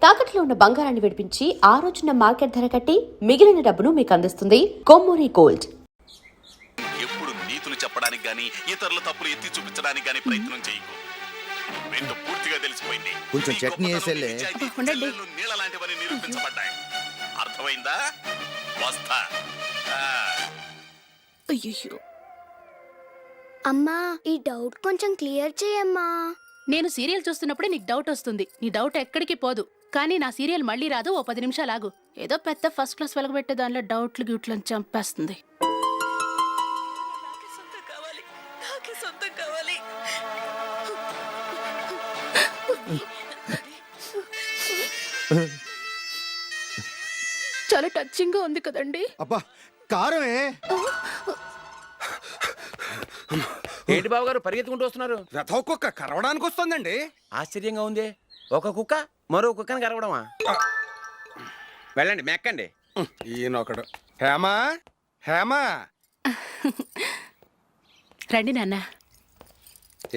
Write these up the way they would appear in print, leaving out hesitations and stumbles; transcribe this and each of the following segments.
తాకట్లో ఉన్న బంగారాన్ని విడిపించి ఆ రోజున మార్కెట్ ధర కట్టి మిగిలిన డబ్బును మీకు అందిస్తుంది కొమ్మూరి గోల్డ్. ఎప్పుడు నీతులు చెప్పడానికి గాని ఇతరుల తప్పులు ఎత్తి చూపించడానికి గాని ప్రయత్నం చేయకు. రెండు పూర్తిగా తెలిసిపోయింది. కొంచెం చట్నీ వేసేలే. నీళ్ళ లాంటివని నిరూపించబడ్డాయి. అర్థమైందా? వస్తా. అయ్యో అమ్మా, ఈ డౌట్ కొంచెం క్లియర్ చేయమ్మా. నేను సీరియల్ చూస్తున్నప్పుడే నీకు డౌట్ వస్తుంది. నీ డౌట్ ఎక్కడికి పోదు. కానీ నా సీరియల్ మళ్ళీ రాదు. ఓ 10 నిమిషాలు ఆగు. ఏదో పెద్ద ఫస్ట్ క్లాస్ వెలగబెట్టే దానిలో డౌట్లు గ్యూట్లను చంపేస్తుంది. చాలా టచింగ్ గా ఉంది కదండి. అబ్బా కారమే. ఏంటి బాబు గారు పరిగెత్తుకుంటూ వస్తున్నారు? రథం కుక్క కరవడానికి వస్తుందండి. ఆశ్చర్యంగా ఉంది. ఒక కుక్క మరో కుక్కని కరవడమా? వెళ్ళండి మెక్కండి. ఈయనొకడు. హేమా హేమా, రండి నాన్న.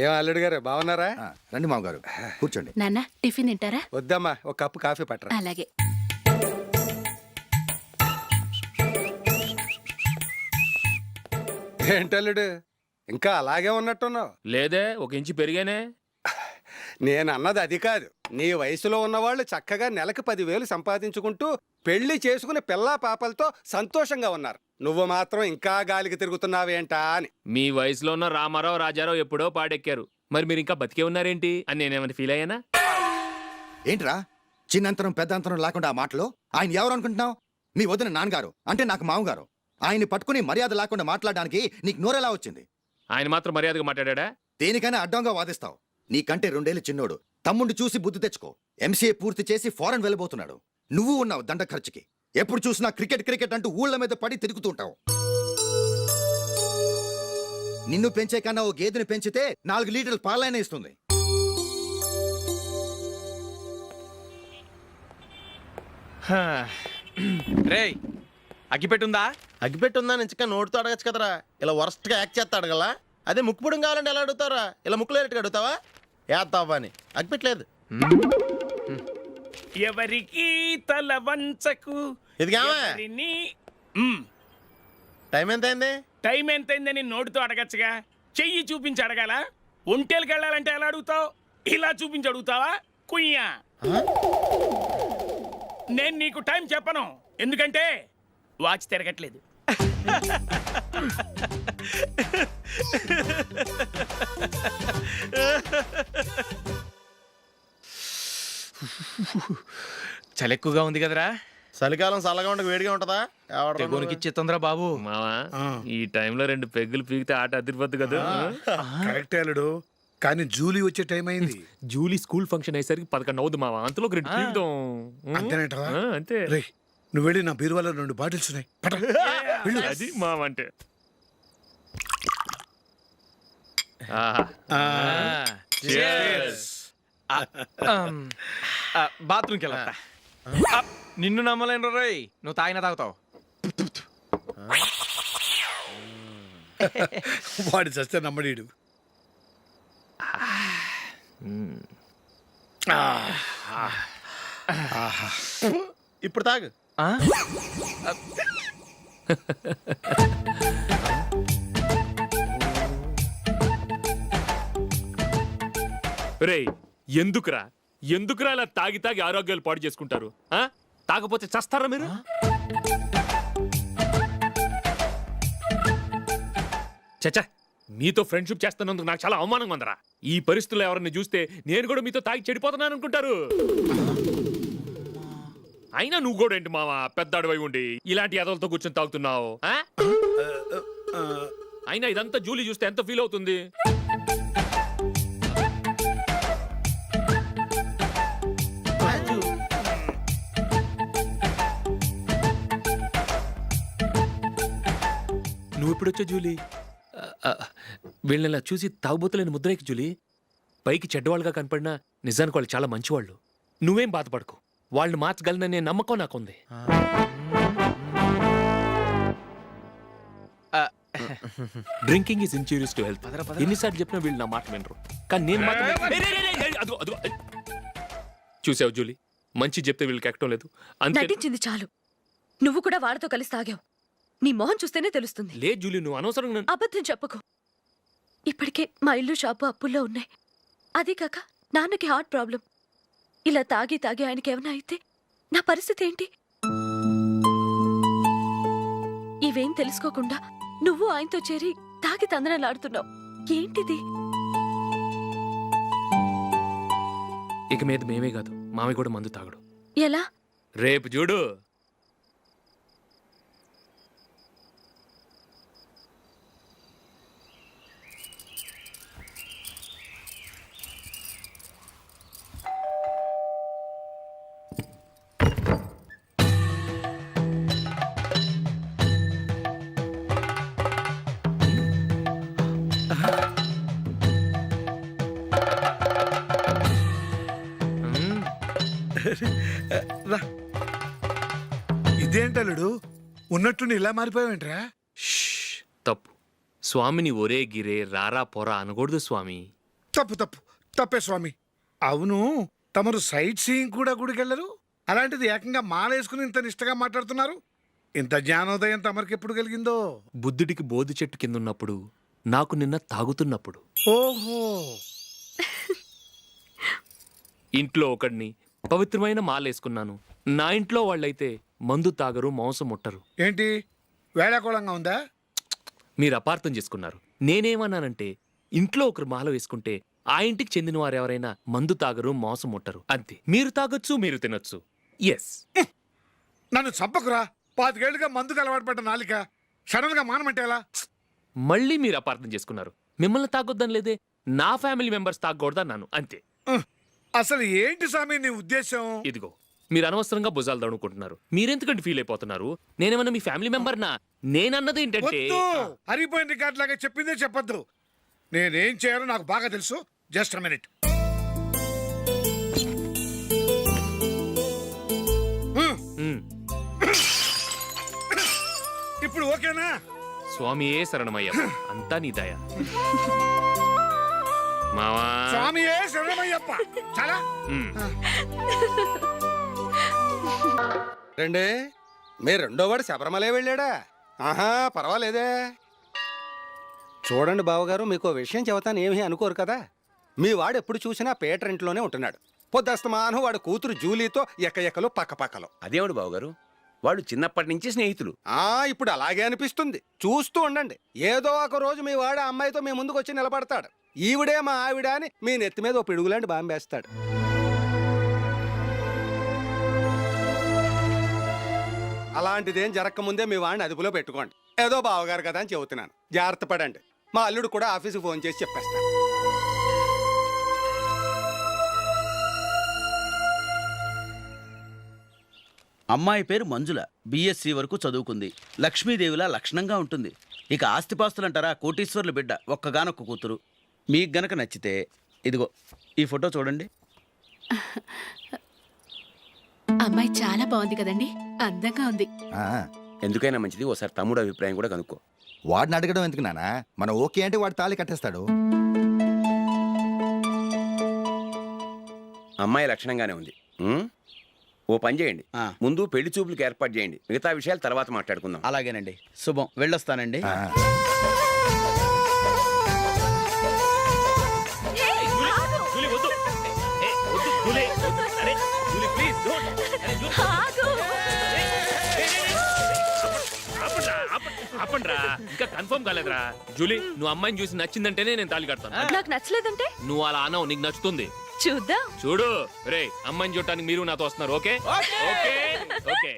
ఏం అల్లుడు గారు బాగున్నారా? రండి మామగారు కూర్చోండి. నాన్న టిఫిన్ తింటారా? వద్దమ్మా, ఒక కప్పు కాఫీ పట్టరా. అలాగే. ఏంటల్లుడు ఇంకా అలాగే ఉన్నట్టున్నావు? లేదే, 1 ఇంచు పెరిగానే. నేను అన్నది అది కాదు. నీ వయసులో ఉన్నవాళ్ళు చక్కగా నెలకు 10,000 సంపాదించుకుంటూ పెళ్లి చేసుకుని పిల్లా పాపలతో సంతోషంగా ఉన్నారు. నువ్వు మాత్రం ఇంకా గాలికి తిరుగుతున్నావేంటా అని. మీ వయసులో ఉన్న రామారావు రాజారావు ఎప్పుడో పాడెక్కారు. మరి మీరు ఇంకా బతికే ఉన్నారేంటి అని నేనేమైనా ఫీల్ అయ్యానా? ఏంట్రా చిన్నంతరం పెద్దంతరం లేకుండా ఆ మాటలు? ఆయన ఎవరు అనుకుంటున్నావు? మీ వదిన నాన్నగారు, అంటే నాకు మామగారు. ఆయన్ని పట్టుకుని మర్యాద లేకుండా మాట్లాడడానికి నీకు నోరెలా వచ్చింది? ఆయన మాత్రం మర్యాదగా మాట్లాడా? దేనికైనా అడ్డంగా వాదిస్తావు. నీకంటే 2 ఏళ్ళు చిన్నోడు. తమ్ముడు చూసి బుద్ధి తెచ్చుకో. ఎంసీఏ పూర్తి చేసి ఫారెన్ వెళ్ళబోతున్నాడు. నువ్వు ఉన్నావు దండ ఖర్చుకి. ఎప్పుడు చూసినా క్రికెట్ క్రికెట్ అంటూ ఊళ్ళ మీద పడి తిరుగుతుంటావు. నిన్ను పెంచే కన్నా ఓ గేదెని పెంచితే 4 లీటర్లు పాలైనా ఇస్తుంది. రేయ్, అగ్గిపెట్టుందా? అగ్గిపెట్టుందా నుంచి నోటితో అడగచ్చు కదరా. ఇలా వరస్ట్గా యాక్ట్ చేస్తా అడగలా. అదే ముక్కుపుడం కావాలంటే ఎలా అడుగుతారా? ఇలా ముక్కులేటట్టు అడుగుతావా? ఏత్తావా అని. అగ్గిపెట్టలేదు. ఎవరికి తల వంచకు. ఇది టైం ఎంత అయింది? టైం ఎంతైందని నోటితో అడగచ్చుగా. చెయ్యి చూపించి అడగాల? ఒంటేలకు వెళ్ళాలంటే ఎలా అడుగుతావు? ఇలా చూపించి అడుగుతావా? కుయ్యా. నేను నీకు టైం చెప్పను, ఎందుకంటే వాచ్ తిరగట్లేదు. చలి ఎక్కువగా ఉంది కదరా. చలికాలం చల్లగా ఉండక వేడిగా ఉంటదా? ఇచ్చేతుందిరా బాబు. మావా, ఈ టైంలో 2 పెగ్గులు పీకితే ఆట అదిరిపోద్దు కదా. కరెక్ట్ అల్లుడు, కానీ జూలీ వచ్చే టైం అయింది. జూలీ స్కూల్ ఫంక్షన్ అయ్యేసరికి 11 అవుద్ది మావా. అంతలో 2 పీకుదాం. అంతేనేటవా? అంతే. రే, నువ్వు వెళ్ళి నా బీరువాలో 2 బాటిల్స్ ఉన్నాయి. అది మావా అంటే. బాత్రూమ్కి వెళ్ళా. నిన్ను నమ్మలేను రోయ్, నువ్వు తాగినా తాగుతావు. వాడి చస్తే నమ్మడీడు. ఇప్పుడు తాగు. రేయ్, ఎందుకురా ఇలా తాగి తాగి ఆరోగ్యాలు పాడు చేసుకుంటారు? తాగపోతే చస్తారా మీరు? చచ్చా, మీతో ఫ్రెండ్షిప్ చేస్తున్నందుకు నాకు చాలా అవమానంగా ఉందరా. ఈ పరిస్థితుల్లో ఎవరిని చూస్తే నేను కూడా మీతో తాగి చెడిపోతున్నాను అనుకుంటారు. అయినా నువ్వు కూడా ఏంటి మావా, పెద్ద అడవై ఉండి ఇలాంటి ఎదలతో కూర్చొని తాగుతున్నావు? అయినా ఇదంతా జూలీ చూస్తే ఎంత ఫీల్ అవుతుంది? నువ్వు ఎప్పుడొచ్చా జూలీ? వీళ్ళని చూసి తాగుబోతులేని ముద్రేకి జూలీ. పైకి చెడ్డవాళ్ళుగా కనపడినా నిజానికి వాళ్ళు చాలా మంచివాళ్ళు. నువ్వేం బాధపడకు, వాళ్ళని మార్చగలననే నమ్మకం నాకుంది. Drinking is injurious to health. ఎన్నిసార్లు చెప్పినా వీళ్ళు నా మాట వినరు. కానీ నేను మాత్రం చూసావు జూలీ, మంచి చెప్తే వీళ్ళకి ఎక్కడం లేదు అంతే. నటించింది చాలు. నువ్వు కూడా వాడితో కలిసి తాగావు. నీ మొహం చూస్తేనే తెలుస్తుంది. లే జూలీ, నువ్వు అనవసరంగా నన్ను- అబద్ధం చెప్పకు. ఇప్పటికే మా ఇల్లు షాపు అప్పుల్లో ఉన్నాయి. అదే కాక నాన్నకి హార్ట్ ప్రాబ్లం. ఇలా తాగి తాగి ఆయనకి ఏమైనా అయితే నా పరిస్థితి ఏంటి? ఇవేం తెలుసుకోకుండా నువ్వు ఆయనతో చేరి తాగి తందనలాడుతున్నావు. ఏంటిది? ఇక మీద మేమే కాదు, మామి కూడా మందు తాగడు. ఎలా? రేపు చూడు. ఇదేంటలుడు ఉన్నట్టుండి ఇలా మారిపోయావేంట్రా? షష్, తప్పు. స్వామిని ఒరే గిరే రారా పొరా అనకూడదు స్వామి. తప్పే స్వామి. అవును, తమరు సైట్ సీయింగ్ కూడా గుడికెళ్ళరు. అలాంటిది ఏకంగా మాలేసుకుని ఇంత నిష్టగా మాట్లాడుతున్నారు. ఇంత జ్ఞానోదయం తమరికి ఎప్పుడు కలిగిందో? బుద్ధుడికి బోధి చెట్టు కింద ఉన్నప్పుడు, నాకు నిన్న తాగుతున్నప్పుడు. ఓహో, ఇంట్లో ఒకడిని పవిత్రమైన మాలేసుకున్నాను. నా ఇంట్లో వాళ్ళైతే మందు తాగరు, మాంసం ముట్టరు. ఏంటి వేళాకోళంగా ఉందా? మీరు అపార్థం చేసుకున్నారు. నేనేమన్నానంటే, ఇంట్లో ఒకరు మాల వేసుకుంటే ఆ ఇంటికి చెందిన వారు ఎవరైనా మందు తాగరు, మాంసం ముట్టరు అంతే. మీరు తాగొచ్చు, మీరు తినొచ్చు. ఎస్. నన్ను చంపకురా. 5 ఏళ్లుగా మందుకు అలవాటు పడ్డ నాలిక సడన్ గా మానమంటే ఎలా? మళ్ళీ మీరు అపార్థం చేసుకున్నారు. మిమ్మల్ని తాగొద్దని లేదే, నా ఫ్యామిలీ మెంబర్స్ తాగకూడదన్నాను అంతే. అసలు ఏంటి స్వామి నీ ఉద్దేశం? ఇదిగో, మీరు అనవసరంగా భుజాలు దడుకుంటున్నారు. మీరెందుకంటే ఫీల్ అయిపోతున్నారు? నేనేమన్నా మీ ఫ్యామిలీ మెంబర్నా? నేనన్నది ఏంటంటే, హరిపోయిన రికార్డ్ లాగా చెప్పిందే చెప్పొద్దు. నేనేం చేయాలో నాకు బాగా తెలుసు. Just a minute. ఇప్పుడు ఓకేనా? స్వామియే శరణమయ్య, అంతా నీ దయ. మావా, స్వామియే శరణమయ్యప్ప. చాలా రండి. మీ రెండోవాడు శబరిమలే వెళ్ళాడా? ఆహా, పర్వాలేదే. చూడండి బావగారు, మీకు విషయం చెబుతాను, ఏమీ అనుకోరు కదా. మీ వాడు ఎప్పుడు చూసినా పేటర్ ఇంట్లోనే ఉంటున్నాడు. పొద్దస్తమానం వాడు కూతురు జూలీతో ఎక్కలు పక్కపక్కలు. అదేమిడు బావగారు, వాళ్ళు చిన్నప్పటి నుంచి స్నేహితులు. ఇప్పుడు అలాగే అనిపిస్తుంది. చూస్తూ ఉండండి, ఏదో ఒక రోజు మీ వాడు ఆ అమ్మాయితో మీ ముందుకు వచ్చి నిలబడతాడు. ఈవిడే మా ఆవిడ అని మీ నెత్తి మీద ఓ పిడుగులాంటి బాంబేస్తాడు. అలాంటిదేం జరగకముందే మీ వాడిని అదుపులో పెట్టుకోండి. ఏదో బావగారు కదా అని చెబుతున్నాను, జాగ్రత్త పడండి. మా అల్లుడు కూడా ఆఫీసుకు ఫోన్ చేసి చెప్పేస్తాను. అమ్మాయి పేరు మంజుల. బిఎస్సి వరకు చదువుకుంది. లక్ష్మీదేవిలా లక్షణంగా ఉంటుంది. ఇక ఆస్తిపాస్తులంటారా, కోటీశ్వర్ల బిడ్డ, ఒక్కగానొక్క కూతురు. మీకు గనక నచ్చితే ఇదిగో ఈ ఫోటో చూడండి. అమ్మాయి చాలా బాగుంది కదండి, అందంగా ఉంది. ఎందుకైనా మంచిది ఓసారి తమ్ముడు అభిప్రాయం కూడా కనుక్కో. వాడిని అడగడం ఎందుకు నానా? మనం ఓకే అంటే వాడు తాళి కట్టేస్తాడు. అమ్మాయి లక్షణంగానే ఉంది. ఓ పని చేయండి, ముందు పెళ్లి చూపులకు ఏర్పాటు చేయండి. మిగతా విషయాలు తర్వాత మాట్లాడుకుందాం. అలాగేనండి. శుభం, వెళ్ళొస్తానండి. ఇంకా కన్ఫర్మ్ కాలేదురా. జూలీ, నువ్వు అమ్మాయిని చూసి నచ్చిందంటేనే నేను తాళి కడతాను. నాకు నచ్చలేదంటే? నువ్వు అలా అనవు, నీకు నచ్చుతుంది. చూద్దాం. చూడు రే, అమ్మాయిని చూడటానికి మీరు నాతో వస్తున్నారు. Okay okay okay.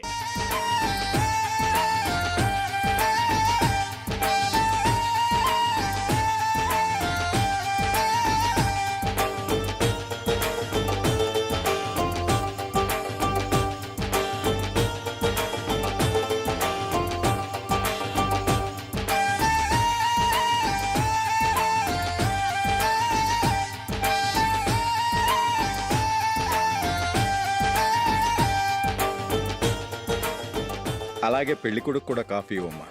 అలాగే పెళ్లి కొడుకు కూడా కాఫీ ఇవ్వమ్మా.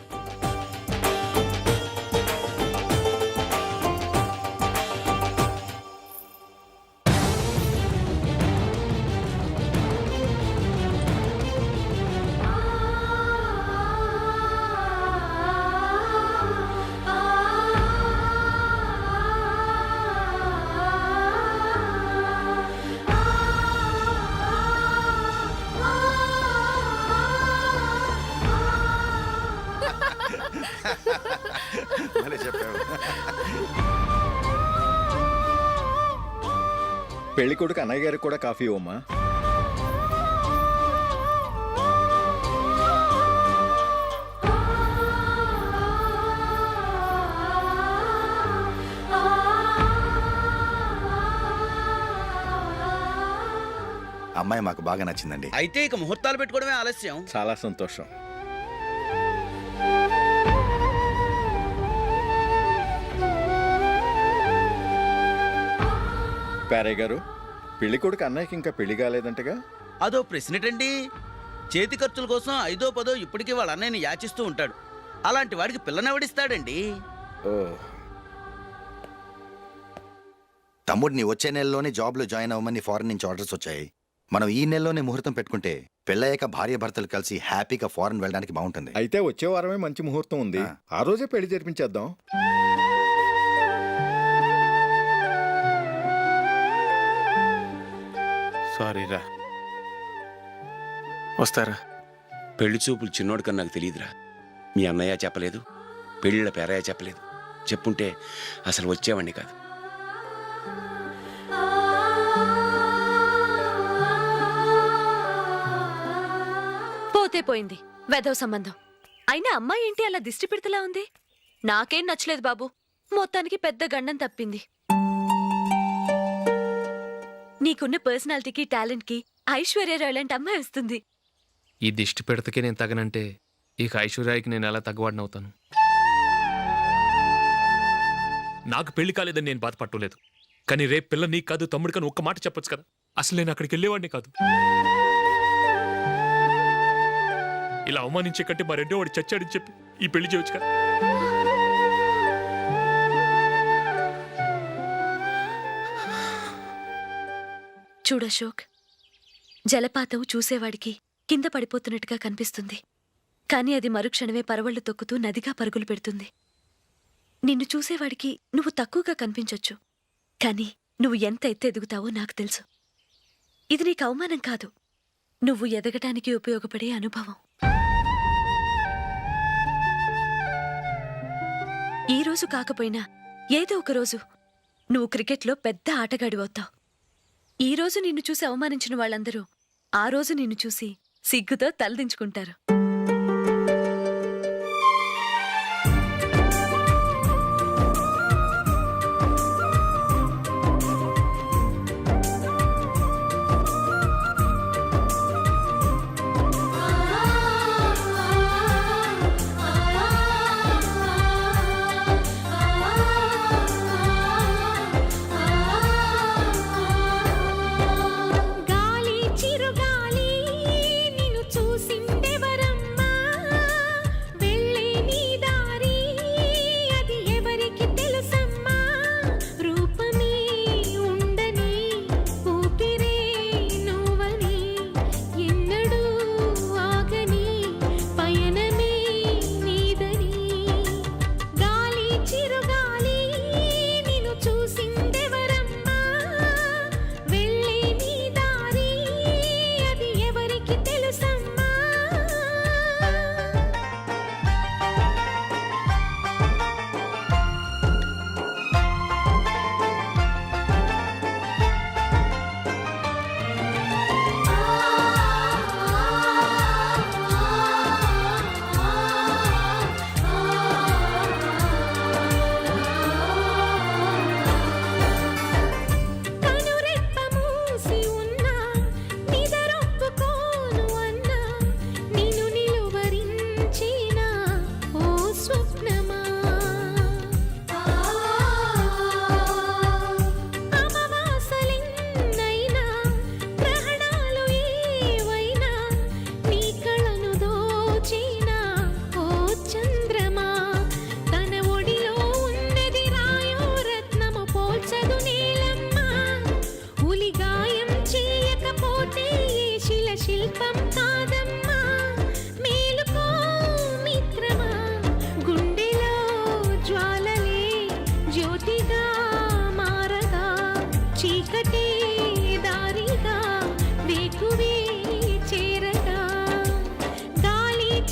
భలే చెప్పావు. పెళ్లి కొడుకు అన్నయ్య గారికి కూడా కాఫీ ఇవ్వమ్మా. అమ్మాయి మాకు బాగా నచ్చిందండి. అయితే ఇక ముహూర్తాలు పెట్టుకోవడమే ఆలస్యం. చాలా సంతోషం. పేరయ్య గారు, పెళ్లి కొడుకు అన్నయ్యకి ఇంకా పెళ్లి కాలేదంటగా? అదో ప్రశ్నటండి. చేతి ఖర్చుల కోసం 5దో 10దో ఇప్పటికీ వాళ్ళ అన్నయ్యని యాచిస్తూ ఉంటాడు. అలాంటి వాడికి పిల్లనెవడిస్తాడండి? ఓ, తమ్ముడిని వచ్చే నెలలోనే జాబ్లో జాయిన్ అవ్వమని ఫారెన్ నుంచి ఆర్డర్స్ వచ్చాయి. మనం ఈ నెలలోనే ముహూర్తం పెట్టుకుంటే పెళ్ళయ్యాక భార్య భర్తలు కలిసి హ్యాపీగా ఫారెన్ వెళ్ళడానికి బాగుంటుంది. అయితే వచ్చే వారమే మంచి ముహూర్తం ఉంది. ఆ రోజే పెళ్లి జరిపించేద్దాం. సారీరా, వస్తారా? పెళ్లి చూపులు చిన్నోడికన్నా నాకు తెలియదురా. మీ అన్నయ్య చెప్పలేదు, పెళ్ళిళ్ళ పేరయ్య చెప్పలేదు. చెప్పుంటే అసలు వచ్చేవాడిని కాదు. పోతే పోయింది వెధవ సంబంధం. అయినా అమ్మాయి ఏంటి అలా దిష్టి పెడతలా ఉంది? నాకేం నచ్చలేదు బాబు. మొత్తానికి పెద్ద గండం తప్పింది. నీకున్న పర్సనాలిటీకి టాలెంట్కి ఐశ్వర్యరావు లాంటి అమ్మాయి వస్తుంది. ఈ దిష్టి పెడతకే నేను తగనంటే ఇక ఐశ్వర్యానికి నేను ఎలా తగ్గవాడినవుతాను? నాకు పెళ్లి కాలేదని నేను బాధపట్టలేదు, కానీ రేపు పిల్ల నీకు కాదు తమ్ముడు కానీ ఒక్క మాట చెప్పొచ్చు కదా. అసలు నేను అక్కడికి వెళ్ళేవాడిని కాదు. ఇలా అవమానించే కంటే మా రెండో వాడు చచ్చాడని చెప్పి ఈ పెళ్లి చేయొచ్చు కదా. చూడశోక్, జలపాతం చూసేవాడికి కింద పడిపోతున్నట్టుగా కనిపిస్తుంది, కానీ అది మరుక్షణమే పరవళ్లు తొక్కుతూ నదిగా పరుగులు పెడుతుంది. నిన్ను చూసేవాడికి నువ్వు తక్కువగా కనిపించొచ్చు, కానీ నువ్వు ఎంత ఎత్తు ఎదుగుతావో నాకు తెలుసు. ఇది నీకు అవమానం కాదు, నువ్వు ఎదగటానికి ఉపయోగపడే అనుభవం. ఈ రోజు కాకపోయినా ఏదో ఒక రోజు నువ్వు క్రికెట్లో పెద్ద ఆటగాడివవుతావు. ఈ రోజు నిన్ను చూసి అవమానించిన వాళ్ళందరూ ఆ రోజు నిన్ను చూసి సిగ్గుతో తలదించుకుంటారు.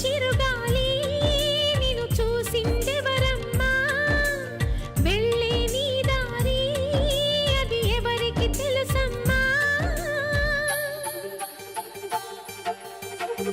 చిరుగాలి నిన్ను చూసింది చలి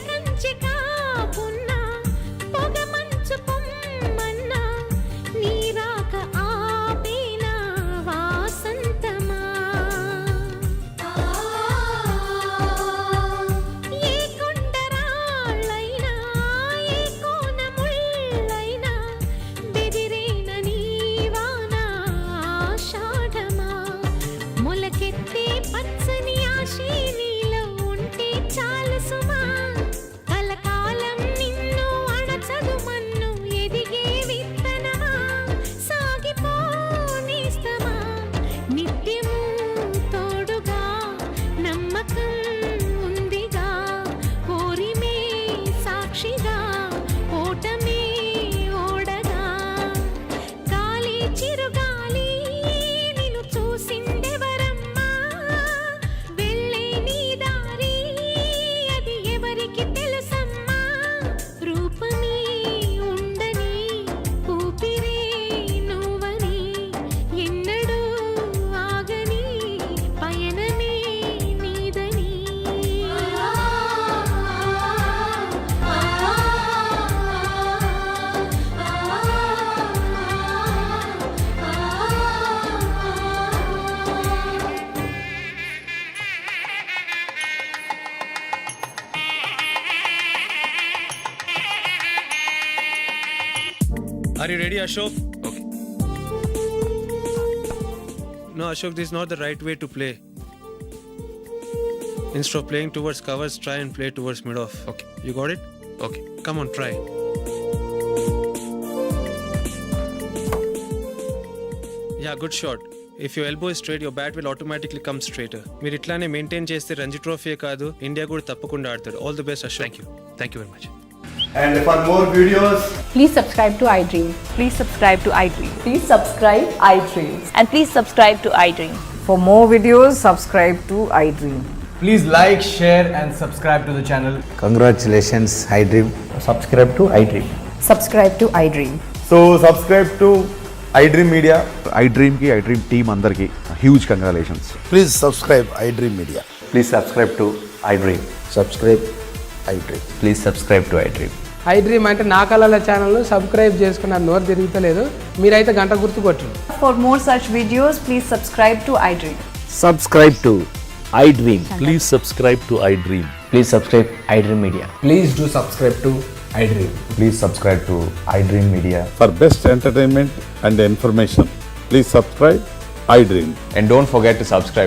కంచె కాపున్నా పొగ మంచు పొమ్మన్నా నీరాక ఆపేనా వాసంతమా ఏ కొండరాళ్ళైనా ఏ కోన ముళ్ళైనా బెదిరేన నీవాన ఆషాఢమా మొలకెత్తే పచ్చని ఆశే నీలో ఉంటే చాలు సుమా కలకాలం నిన్ను అణచదు మన్ను ఎదిగే విత్తనమా సాగిపోనిస్తమా నిత్యము తోడుగా నమ్మకం ఉందిగా కోరిమే సాక్షిగా ఓటమే ఓడగా గాలి చిరుగాలి నిన్ను చూసిందెవరమ్మా వెళ్ళే నీ దారి అది ఎవరికి తెలుసమ్మా రూపమే ఉండని ఊపిరే నువ్వని ఎన్నడూ ఆగని పయనమే నీదని Are you ready, Ashok? Okay. No, Ashok, this is not the right way to play. Instead of playing towards covers, try and play towards mid-off. Okay. You got it? Okay. Come on, try. Yeah, good shot. If your elbow is straight, your bat will automatically come straighter. మీరు ఇట్లానే maintain చేస్తే Ranji trophy కాదు India కూడా తప్పకుండా ఆడతాడు. All the best Ashok. Thank you very much. And for more videos, please subscribe to iDream. Please subscribe to iDream. Please subscribe iDream. And please subscribe to iDream. For more videos, subscribe to iDream. please like, share and subscribe to the channel. Congratulations iDream. Subscribe to iDream. Subscribe to iDream. So subscribe to iDream Media. iDream ki iDream team andarki huge congratulations. Please subscribe iDream media. Please subscribe to iDream. Subscribe iDream. Please subscribe to iDream. iDream అంటే నా కళల channel subscribe చేసుకున్న నోరు తిరుగుతలేదు మీరైతే గంట గుర్తు కొట్టండి. For more such videos, please subscribe to iDream. Subscribe to iDream. Please subscribe to iDream. Please subscribe iDream Media. Please do subscribe to iDream. Please subscribe to iDream Media. For best entertainment and information, please subscribe iDream. And don't forget to subscribe